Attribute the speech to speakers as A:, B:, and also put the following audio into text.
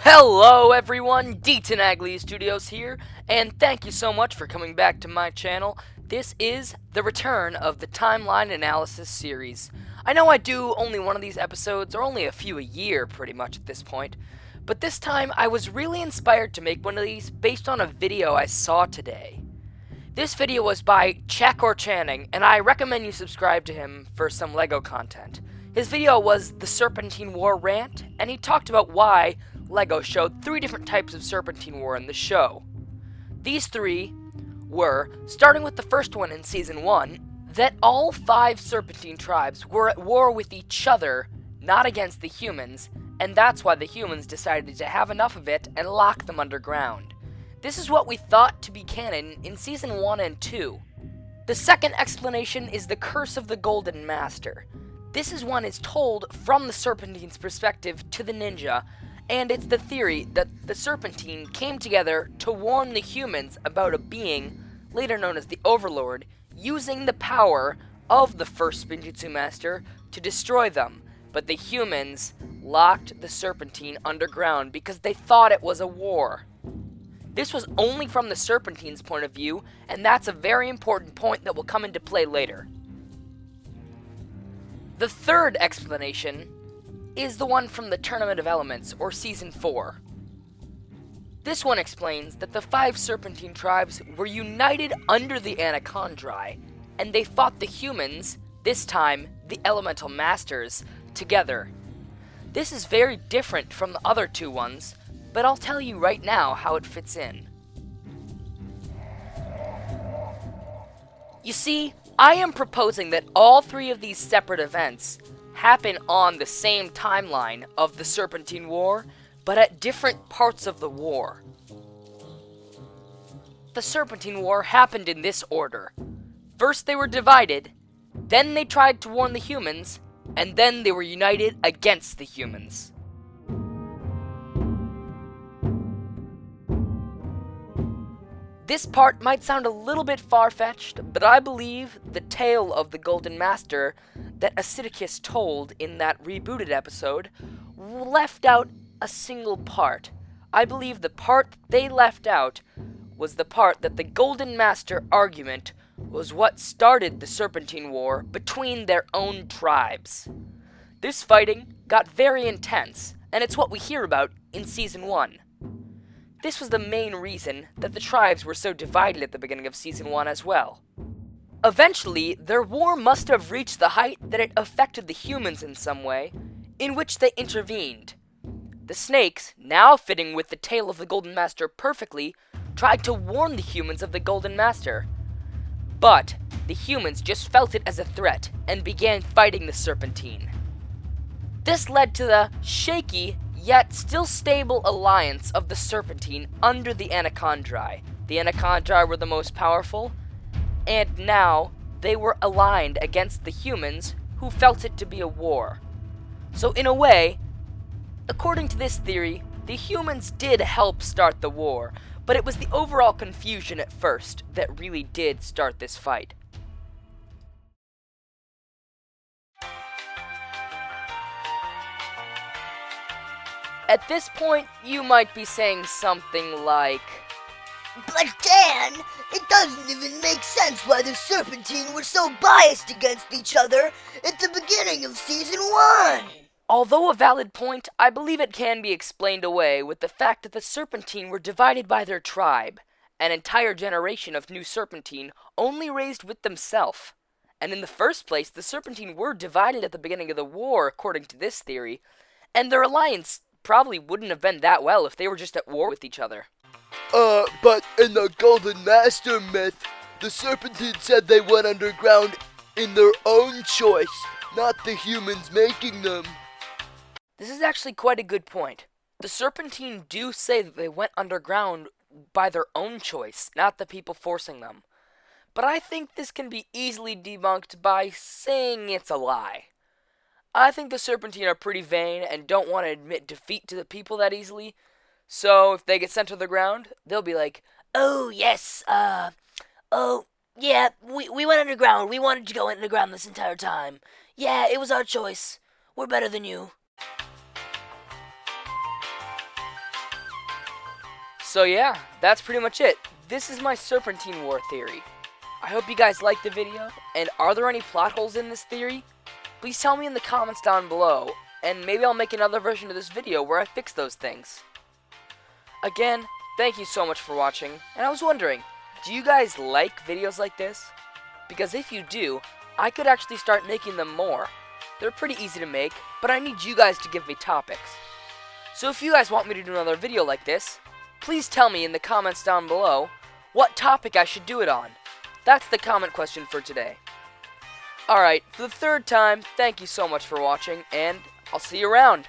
A: Hello everyone, Deatonagly Studios here, and thank you so much for coming back to my channel. This is the return of the Timeline Analysis series. I know I do only one of these episodes, or only a few a year pretty much at this point, but this time I was really inspired to make one of these based on a video I saw today. This video was by Chakor Channing, and I recommend you subscribe to him for some LEGO content. His video was the Serpentine War rant, and he talked about why LEGO showed 3 different types of Serpentine War in the show. These 3 were, starting with the first one in Season 1, that all 5 Serpentine tribes were at war with each other, not against the humans, and that's why the humans decided to have enough of it and lock them underground. This is what we thought to be canon in Season 1 and 2. The second explanation is the Curse of the Golden Master. This is told from the Serpentine's perspective to the ninja, and it's the theory that the Serpentine came together to warn the humans about a being, later known as the Overlord, using the power of the first Spinjitzu Master to destroy them, but the humans locked the Serpentine underground because they thought it was a war. This was only from the Serpentine's point of view, and that's a very important point that will come into play later. The third explanation is the one from the Tournament of Elements, or Season 4. This one explains that the 5 Serpentine tribes were united under the Anacondrae, and they fought the humans, this time the Elemental Masters, together. This is very different from the other 2 ones, but I'll tell you right now how it fits in. You see, I am proposing that all 3 of these separate events happen on the same timeline of the Serpentine War, but at different parts of the war. The Serpentine War happened in this order. First they were divided, then they tried to warn the humans, and then they were united against the humans. This part might sound a little bit far-fetched, but I believe the tale of the Golden Master that Acidicus told in that rebooted episode left out a single part. I believe the part they left out was the part that the Golden Master argument was what started the Serpentine War between their own tribes. This fighting got very intense, and it's what we hear about in Season 1. This was the main reason that the tribes were so divided at the beginning of Season 1 as well. Eventually, their war must have reached the height that it affected the humans in some way, in which they intervened. The snakes, now fitting with the tale of the Golden Master perfectly, tried to warn the humans of the Golden Master. But the humans just felt it as a threat and began fighting the Serpentine. This led to the shaky, yet still stable alliance of the Serpentine under the Anacondrae. The Anacondrae were the most powerful, and now they were aligned against the humans who felt it to be a war. So in a way, according to this theory, the humans did help start the war, but it was the overall confusion at first that really did start this fight. At this point, you might be saying something like,
B: "But Dan, it doesn't even make sense why the Serpentine were so biased against each other at the beginning of Season 1.
A: Although a valid point, I believe it can be explained away with the fact that the Serpentine were divided by their tribe. An entire generation of new Serpentine only raised with themselves. And in the first place, the Serpentine were divided at the beginning of the war, according to this theory, and their alliance probably wouldn't have been that well if they were just at war with each other.
C: But in the Golden Master myth, the Serpentine said they went underground in their own choice, not the humans making them.
A: This is actually quite a good point. The Serpentine do say that they went underground by their own choice, not the people forcing them. But I think this can be easily debunked by saying it's a lie. I think the Serpentine are pretty vain and don't want to admit defeat to the people that easily. So if they get sent to the ground, they'll be like,
B: "Oh, yes, yeah, we went underground. We wanted to go underground this entire time. Yeah, it was our choice. We're better than you."
A: So yeah, that's pretty much it. This is my Serpentine War theory. I hope you guys liked the video, and are there any plot holes in this theory? Please tell me in the comments down below, and maybe I'll make another version of this video where I fix those things. Again, thank you so much for watching, and I was wondering, do you guys like videos like this? Because if you do, I could actually start making them more. They're pretty easy to make, but I need you guys to give me topics. So if you guys want me to do another video like this, please tell me in the comments down below what topic I should do it on. That's the comment question for today. Alright, for the third time, thank you so much for watching, and I'll see you around.